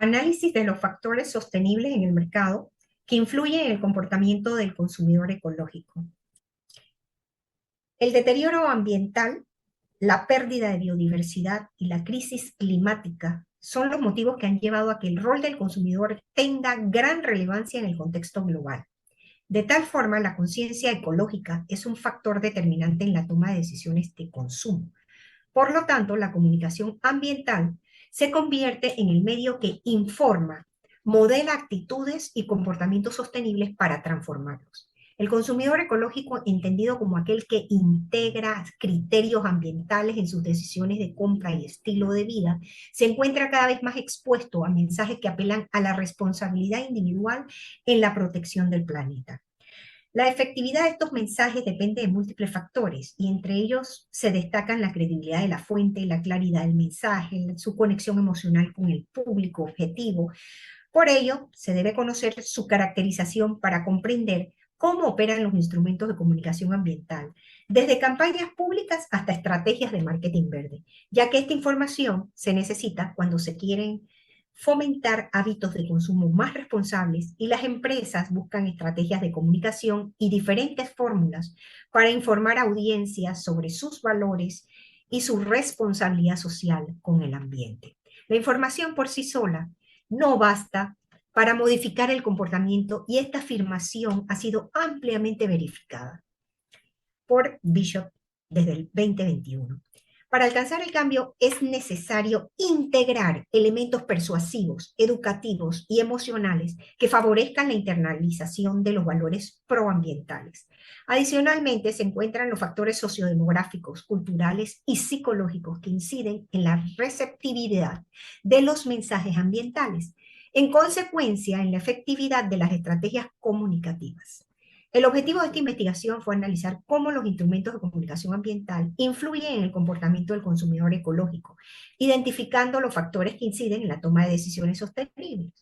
Análisis de los factores sostenibles en el mercado que influyen en el comportamiento del consumidor ecológico. El deterioro ambiental, la pérdida de biodiversidad y la crisis climática son los motivos que han llevado a que el rol del consumidor tenga gran relevancia en el contexto global. De tal forma, la conciencia ecológica es un factor determinante en la toma de decisiones de consumo. Por lo tanto, la comunicación ambiental se convierte en el medio que informa, modela actitudes y comportamientos sostenibles para transformarlos. El consumidor ecológico, entendido como aquel que integra criterios ambientales en sus decisiones de compra y estilo de vida, se encuentra cada vez más expuesto a mensajes que apelan a la responsabilidad individual en la protección del planeta. La efectividad de estos mensajes depende de múltiples factores y entre ellos se destacan la credibilidad de la fuente, la claridad del mensaje, su conexión emocional con el público objetivo. Por ello, se debe conocer su caracterización para comprender cómo operan los instrumentos de comunicación ambiental, desde campañas públicas hasta estrategias de marketing verde, ya que esta información se necesita cuando se quieren fomentar hábitos de consumo más responsables y las empresas buscan estrategias de comunicación y diferentes fórmulas para informar a audiencias sobre sus valores y su responsabilidad social con el ambiente. La información por sí sola no basta para modificar el comportamiento y esta afirmación ha sido ampliamente verificada por Bishop desde el 2021. Para alcanzar el cambio es necesario integrar elementos persuasivos, educativos y emocionales que favorezcan la internalización de los valores proambientales. Adicionalmente, se encuentran los factores sociodemográficos, culturales y psicológicos que inciden en la receptividad de los mensajes ambientales, en consecuencia en la efectividad de las estrategias comunicativas. El objetivo de esta investigación fue analizar cómo los instrumentos de comunicación ambiental influyen en el comportamiento del consumidor ecológico, identificando los factores que inciden en la toma de decisiones sostenibles.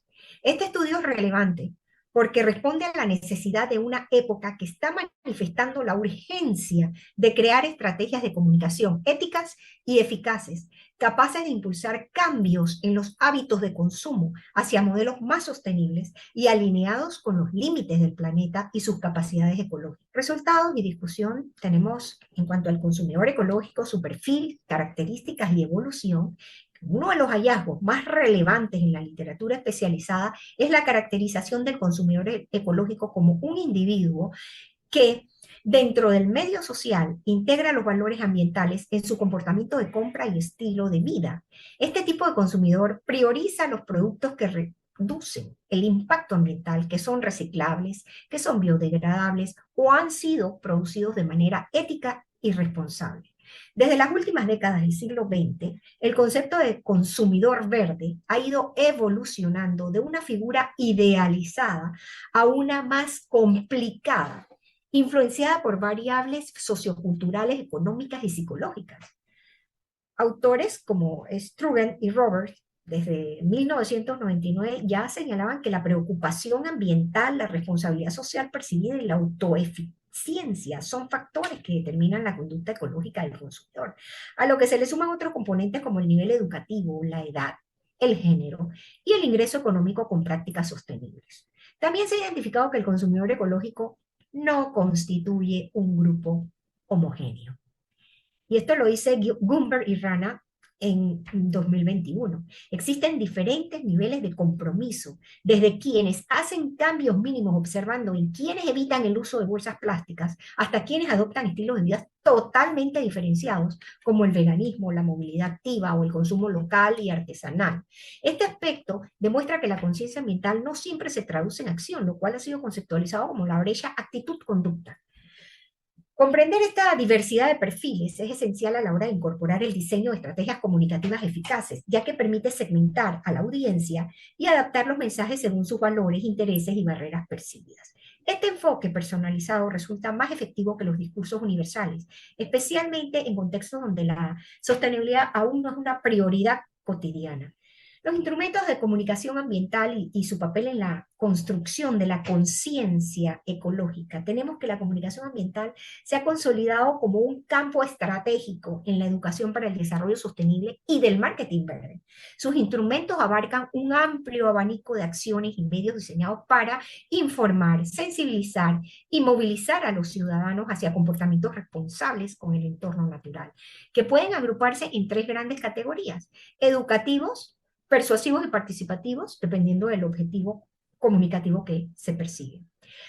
Este estudio es relevante porque responde a la necesidad de una época que está manifestando la urgencia de crear estrategias de comunicación éticas y eficaces, capaces de impulsar cambios en los hábitos de consumo hacia modelos más sostenibles y alineados con los límites del planeta y sus capacidades ecológicas. Resultados y discusión tenemos en cuanto al consumidor ecológico, su perfil, características y evolución. Uno de los hallazgos más relevantes en la literatura especializada es la caracterización del consumidor ecológico como un individuo que dentro del medio social integra los valores ambientales en su comportamiento de compra y estilo de vida. Este tipo de consumidor prioriza los productos que reducen el impacto ambiental, que son reciclables, que son biodegradables o han sido producidos de manera ética y responsable. Desde las últimas décadas del siglo XX, el concepto de consumidor verde ha ido evolucionando de una figura idealizada a una más complicada, influenciada por variables socioculturales, económicas y psicológicas. Autores como Struggen y Roberts, desde 1999, ya señalaban que la preocupación ambiental, la responsabilidad social percibida y la autoeficiencia son factores que determinan la conducta ecológica del consumidor, a lo que se le suman otros componentes como el nivel educativo, la edad, el género y el ingreso económico con prácticas sostenibles. También se ha identificado que el consumidor ecológico no constituye un grupo homogéneo. Y esto lo dice Gumber y Rana en 2021. Existen diferentes niveles de compromiso, desde quienes hacen cambios mínimos observando en quienes evitan el uso de bolsas plásticas, hasta quienes adoptan estilos de vida totalmente diferenciados, como el veganismo, la movilidad activa o el consumo local y artesanal. Este aspecto demuestra que la conciencia ambiental no siempre se traduce en acción, lo cual ha sido conceptualizado como la brecha actitud-conducta. Comprender esta diversidad de perfiles es esencial a la hora de incorporar el diseño de estrategias comunicativas eficaces, ya que permite segmentar a la audiencia y adaptar los mensajes según sus valores, intereses y barreras percibidas. Este enfoque personalizado resulta más efectivo que los discursos universales, especialmente en contextos donde la sostenibilidad aún no es una prioridad cotidiana. Los instrumentos de comunicación ambiental y su papel en la construcción de la conciencia ecológica. Tenemos que la comunicación ambiental se ha consolidado como un campo estratégico en la educación para el desarrollo sostenible y del marketing verde. Sus instrumentos abarcan un amplio abanico de acciones y medios diseñados para informar, sensibilizar y movilizar a los ciudadanos hacia comportamientos responsables con el entorno natural, que pueden agruparse en tres grandes categorías: educativos, persuasivos y participativos, dependiendo del objetivo comunicativo que se persigue.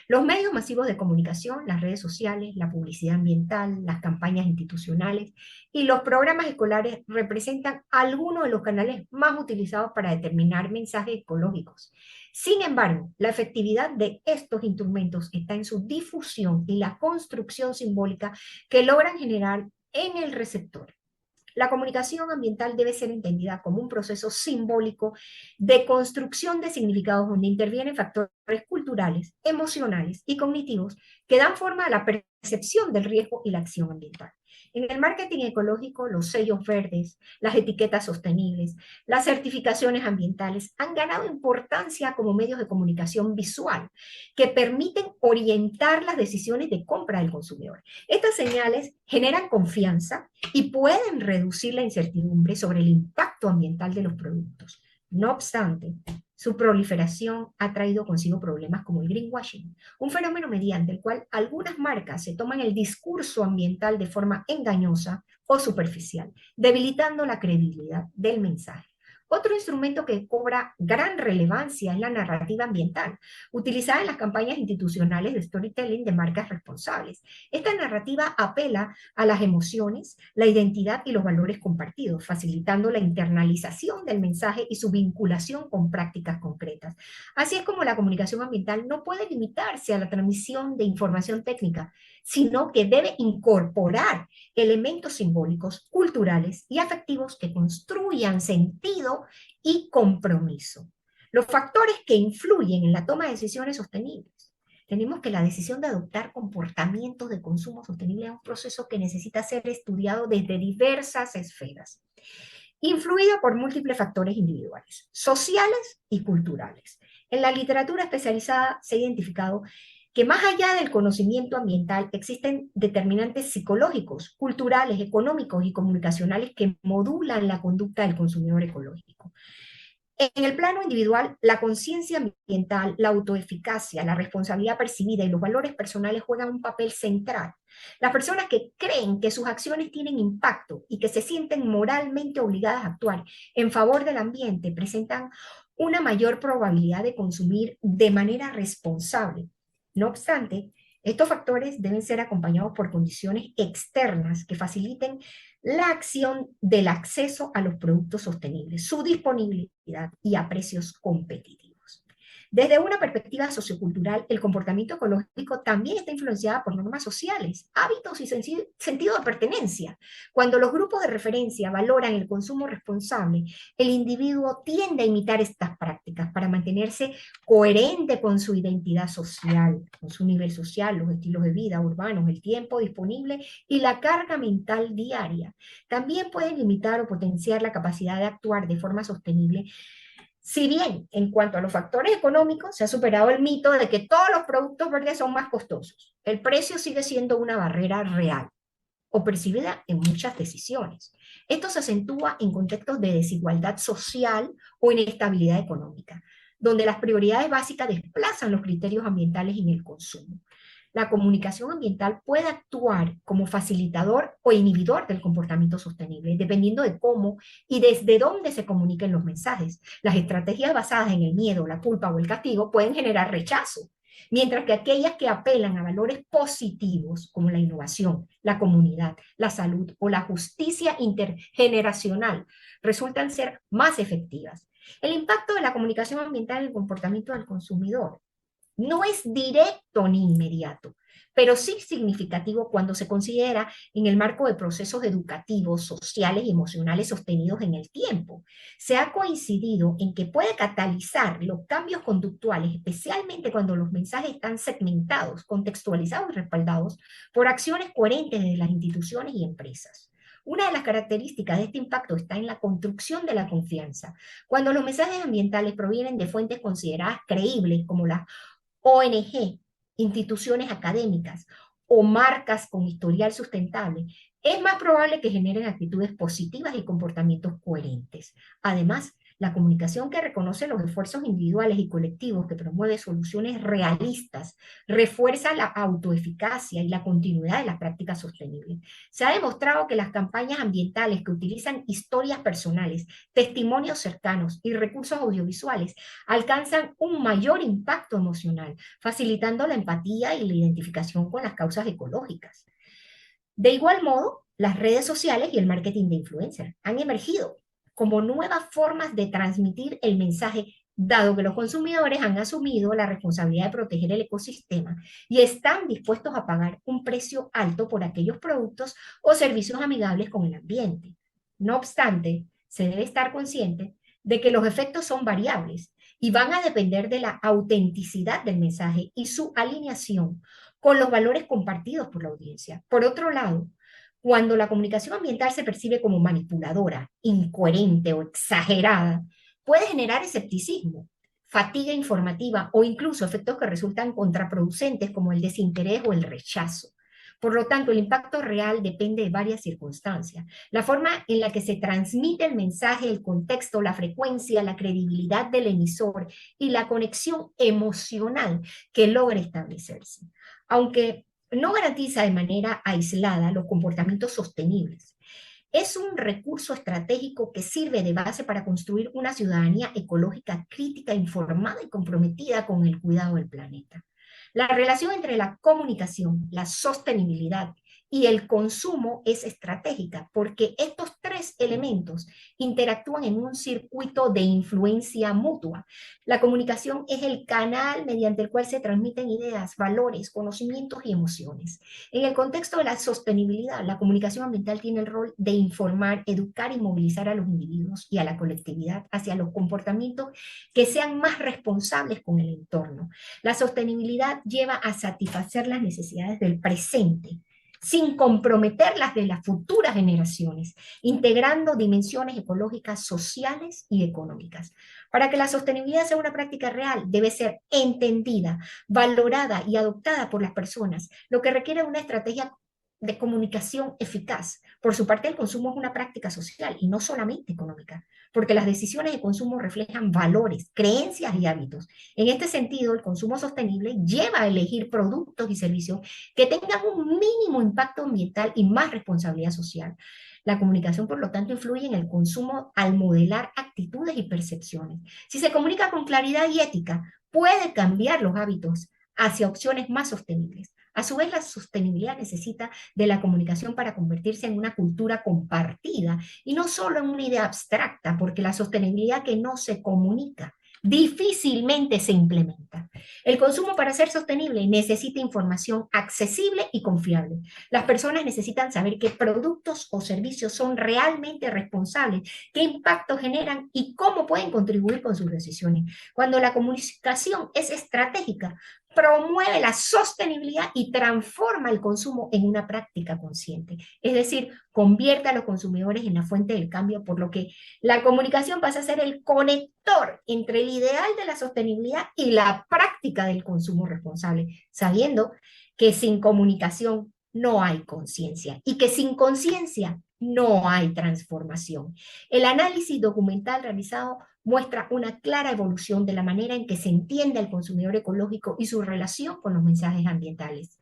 Los medios masivos de comunicación, las redes sociales, la publicidad ambiental, las campañas institucionales y los programas escolares representan algunos de los canales más utilizados para determinar mensajes ecológicos. Sin embargo, la efectividad de estos instrumentos está en su difusión y la construcción simbólica que logran generar en el receptor. La comunicación ambiental debe ser entendida como un proceso simbólico de construcción de significados donde intervienen factores culturales, emocionales y cognitivos que dan forma a la percepción del riesgo y la acción ambiental. En el marketing ecológico, los sellos verdes, las etiquetas sostenibles, las certificaciones ambientales han ganado importancia como medios de comunicación visual que permiten orientar las decisiones de compra del consumidor. Estas señales generan confianza y pueden reducir la incertidumbre sobre el impacto ambiental de los productos. No obstante, su proliferación ha traído consigo problemas como el greenwashing, un fenómeno mediante el cual algunas marcas se toman el discurso ambiental de forma engañosa o superficial, debilitando la credibilidad del mensaje. Otro instrumento que cobra gran relevancia es la narrativa ambiental, utilizada en las campañas institucionales de storytelling de marcas responsables. Esta narrativa apela a las emociones, la identidad y los valores compartidos, facilitando la internalización del mensaje y su vinculación con prácticas concretas. Así es como la comunicación ambiental no puede limitarse a la transmisión de información técnica, sino que debe incorporar elementos simbólicos, culturales y afectivos que construyan sentido y compromiso. Los factores que influyen en la toma de decisiones sostenibles. Tenemos que la decisión de adoptar comportamientos de consumo sostenible es un proceso que necesita ser estudiado desde diversas esferas, influido por múltiples factores individuales, sociales y culturales. En la literatura especializada se ha identificado que más allá del conocimiento ambiental existen determinantes psicológicos, culturales, económicos y comunicacionales que modulan la conducta del consumidor ecológico. En el plano individual, la conciencia ambiental, la autoeficacia, la responsabilidad percibida y los valores personales juegan un papel central. Las personas que creen que sus acciones tienen impacto y que se sienten moralmente obligadas a actuar en favor del ambiente presentan una mayor probabilidad de consumir de manera responsable. No obstante, estos factores deben ser acompañados por condiciones externas que faciliten la acción del acceso a los productos sostenibles, su disponibilidad y a precios competitivos. Desde una perspectiva sociocultural, el comportamiento ecológico también está influenciado por normas sociales, hábitos y sentido de pertenencia. Cuando los grupos de referencia valoran el consumo responsable, el individuo tiende a imitar estas prácticas para mantenerse coherente con su identidad social, con su nivel social, los estilos de vida urbanos, el tiempo disponible y la carga mental diaria. También pueden limitar o potenciar la capacidad de actuar de forma sostenible. Si bien en cuanto a los factores económicos se ha superado el mito de que todos los productos verdes son más costosos, el precio sigue siendo una barrera real o percibida en muchas decisiones. Esto se acentúa en contextos de desigualdad social o inestabilidad económica, donde las prioridades básicas desplazan los criterios ambientales en el consumo. La comunicación ambiental puede actuar como facilitador o inhibidor del comportamiento sostenible, dependiendo de cómo y desde dónde se comuniquen los mensajes. Las estrategias basadas en el miedo, la culpa o el castigo pueden generar rechazo, mientras que aquellas que apelan a valores positivos, como la innovación, la comunidad, la salud o la justicia intergeneracional, resultan ser más efectivas. El impacto de la comunicación ambiental en el comportamiento del consumidor no es directo ni inmediato, pero sí significativo cuando se considera en el marco de procesos educativos, sociales y emocionales sostenidos en el tiempo. Se ha coincidido en que puede catalizar los cambios conductuales, especialmente cuando los mensajes están segmentados, contextualizados y respaldados por acciones coherentes de las instituciones y empresas. Una de las características de este impacto está en la construcción de la confianza. Cuando los mensajes ambientales provienen de fuentes consideradas creíbles, como las ONG, instituciones académicas o marcas con historial sustentable, es más probable que generen actitudes positivas y comportamientos coherentes. Además, la comunicación que reconoce los esfuerzos individuales y colectivos, que promueve soluciones realistas, refuerza la autoeficacia y la continuidad de las prácticas sostenibles. Se ha demostrado que las campañas ambientales que utilizan historias personales, testimonios cercanos y recursos audiovisuales alcanzan un mayor impacto emocional, facilitando la empatía y la identificación con las causas ecológicas. De igual modo, las redes sociales y el marketing de influencer han emergido como nuevas formas de transmitir el mensaje, dado que los consumidores han asumido la responsabilidad de proteger el ecosistema y están dispuestos a pagar un precio alto por aquellos productos o servicios amigables con el ambiente. No obstante, se debe estar consciente de que los efectos son variables y van a depender de la autenticidad del mensaje y su alineación con los valores compartidos por la audiencia. Por otro lado, cuando la comunicación ambiental se percibe como manipuladora, incoherente o exagerada, puede generar escepticismo, fatiga informativa o incluso efectos que resultan contraproducentes como el desinterés o el rechazo. Por lo tanto, el impacto real depende de varias circunstancias. La forma en la que se transmite el mensaje, el contexto, la frecuencia, la credibilidad del emisor y la conexión emocional que logra establecerse. Aunque no garantiza de manera aislada los comportamientos sostenibles, es un recurso estratégico que sirve de base para construir una ciudadanía ecológica crítica, informada y comprometida con el cuidado del planeta. La relación entre la comunicación, la sostenibilidad y el consumo es estratégica porque estos tres elementos interactúan en un circuito de influencia mutua. La comunicación es el canal mediante el cual se transmiten ideas, valores, conocimientos y emociones. En el contexto de la sostenibilidad, la comunicación ambiental tiene el rol de informar, educar y movilizar a los individuos y a la colectividad hacia los comportamientos que sean más responsables con el entorno. La sostenibilidad lleva a satisfacer las necesidades del presente sin comprometer las de las futuras generaciones, integrando dimensiones ecológicas, sociales y económicas. Para que la sostenibilidad sea una práctica real, debe ser entendida, valorada y adoptada por las personas, lo que requiere una estrategia de comunicación eficaz. Por su parte, el consumo es una práctica social y no solamente económica, porque las decisiones de consumo reflejan valores, creencias y hábitos. En este sentido, el consumo sostenible lleva a elegir productos y servicios que tengan un mínimo impacto ambiental y más responsabilidad social. La comunicación, por lo tanto, influye en el consumo al modelar actitudes y percepciones. Si se comunica con claridad y ética, puede cambiar los hábitos hacia opciones más sostenibles. A su vez, la sostenibilidad necesita de la comunicación para convertirse en una cultura compartida y no solo en una idea abstracta, porque la sostenibilidad que no se comunica difícilmente se implementa. El consumo para ser sostenible necesita información accesible y confiable. Las personas necesitan saber qué productos o servicios son realmente responsables, qué impacto generan y cómo pueden contribuir con sus decisiones. Cuando la comunicación es estratégica, promueve la sostenibilidad y transforma el consumo en una práctica consciente. Es decir, convierte a los consumidores en la fuente del cambio, por lo que la comunicación pasa a ser el conector entre el ideal de la sostenibilidad y la práctica del consumo responsable, sabiendo que sin comunicación no hay conciencia y que sin conciencia no hay transformación. El análisis documental realizado muestra una clara evolución de la manera en que se entiende al consumidor ecológico y su relación con los mensajes ambientales.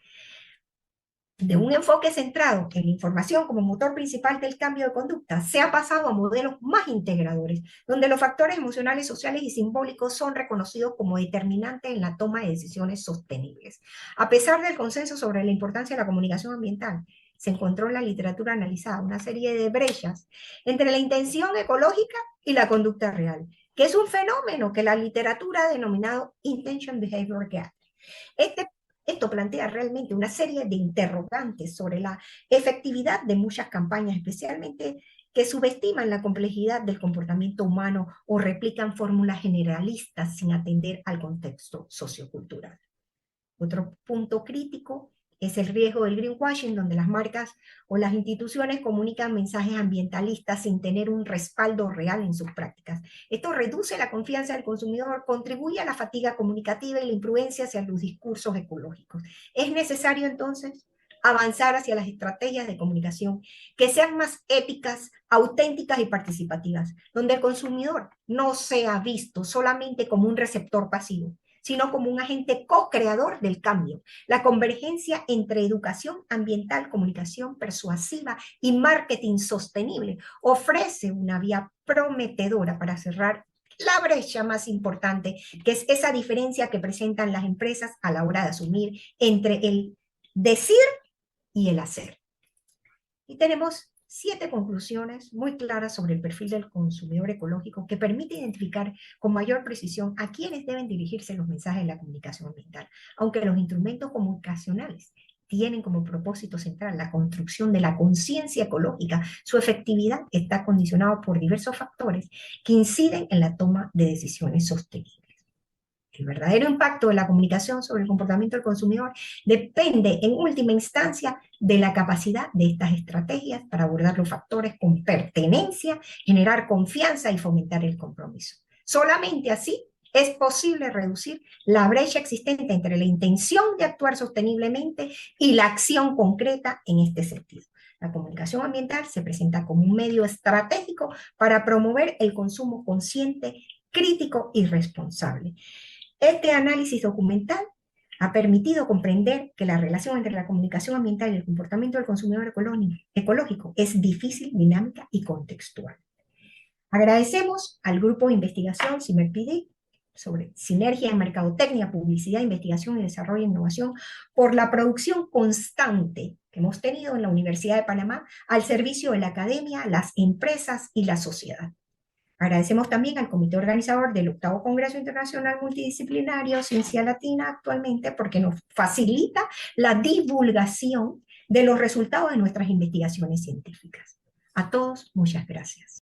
De un enfoque centrado en la información como motor principal del cambio de conducta, se ha pasado a modelos más integradores, donde los factores emocionales, sociales y simbólicos son reconocidos como determinantes en la toma de decisiones sostenibles. A pesar del consenso sobre la importancia de la comunicación ambiental, se encontró en la literatura analizada una serie de brechas entre la intención ecológica y la conducta real, que es un fenómeno que la literatura ha denominado Intention Behavior Gap. Este Esto plantea realmente una serie de interrogantes sobre la efectividad de muchas campañas, especialmente que subestiman la complejidad del comportamiento humano o replican fórmulas generalistas sin atender al contexto sociocultural. Otro punto crítico es el riesgo del greenwashing, donde las marcas o las instituciones comunican mensajes ambientalistas sin tener un respaldo real en sus prácticas. Esto reduce la confianza del consumidor, contribuye a la fatiga comunicativa y la imprudencia hacia los discursos ecológicos. Es necesario entonces avanzar hacia las estrategias de comunicación que sean más éticas, auténticas y participativas, donde el consumidor no sea visto solamente como un receptor pasivo, sino como un agente co-creador del cambio. La convergencia entre educación ambiental, comunicación persuasiva y marketing sostenible ofrece una vía prometedora para cerrar la brecha más importante, que es esa diferencia que presentan las empresas a la hora de asumir entre el decir y el hacer. Y tenemos 7 conclusiones muy claras sobre el perfil del consumidor ecológico que permite identificar con mayor precisión a quiénes deben dirigirse los mensajes de la comunicación ambiental, aunque los instrumentos comunicacionales tienen como propósito central la construcción de la conciencia ecológica, su efectividad está condicionada por diversos factores que inciden en la toma de decisiones sostenibles. El verdadero impacto de la comunicación sobre el comportamiento del consumidor depende en última instancia de la capacidad de estas estrategias para abordar los factores con pertenencia, generar confianza y fomentar el compromiso. Solamente así es posible reducir la brecha existente entre la intención de actuar sosteniblemente y la acción concreta en este sentido. La comunicación ambiental se presenta como un medio estratégico para promover el consumo consciente, crítico y responsable. Este análisis documental ha permitido comprender que la relación entre la comunicación ambiental y el comportamiento del consumidor ecológico es difícil, dinámica y contextual. Agradecemos al grupo de investigación CIMERPD sobre sinergia en mercadotecnia, publicidad, investigación y desarrollo e innovación por la producción constante que hemos tenido en la Universidad de Panamá al servicio de la academia, las empresas y la sociedad. Agradecemos también al comité organizador del 8º Congreso Internacional Multidisciplinario Ciencia Latina actualmente porque nos facilita la divulgación de los resultados de nuestras investigaciones científicas. A todos, muchas gracias.